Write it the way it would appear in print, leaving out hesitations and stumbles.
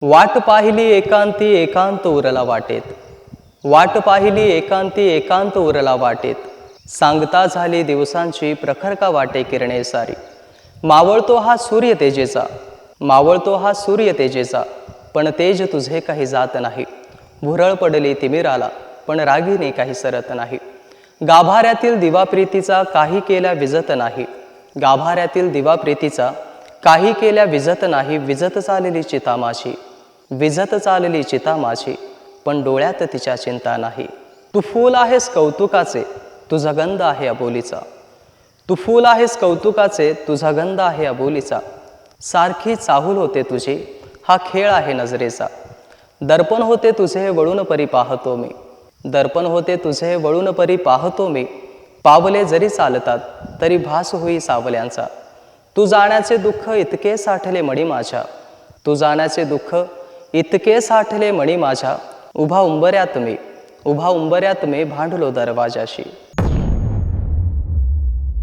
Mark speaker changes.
Speaker 1: वाट पाहिली एकांती एकांत उरला वाटेत, वाट पाहिली एकांती एकांत उरला वाटेत, सांगता झाली दिवसांची प्रखर का वाटे किरणे सारी. मावळतो हा सूर्य तेजेचा, मावळतो हा सूर्य तेजेचा, पण तेज तुझे काही जात नाही. भुरळ पडली तिमिराला, पण रागीने काही सरत नाही. गाभाऱ्यातील दिवा प्रीतीचा काही केल्या विजत नाही, गाभाऱ्यातील दिवा प्रीतीचा काही केल्या विजत नाही. विजत चालली चिता माझी, विजत चालली चिता माझी, पण डोळ्यात तिच्या चिंता नाही. तू फूल आहेस कौतुकाचे, तुझा गंध आहे अबोलीचा. तू फूल आहेस कौतुकाचे, तुझा गंध आहे अबोलीचा. सारखी चाहूल होते तुझी, हा खेळ आहे नजरेचा. दर्पण होते तुझे वळून परी पाहतो मी, दर्पण होते तुझे वळून परी पाहतो मी. पावले जरी चालतात तरी भास होई सावल्यांचा. तू जाण्याचे दुःख इतके साठले मणी माझ्या, तू जाण्याचे दुःख इतके साठले मणी माझ्या. उभा उंबऱ्यात मी, उभा उंबऱ्यात मी भांडलो दरवाजाशी.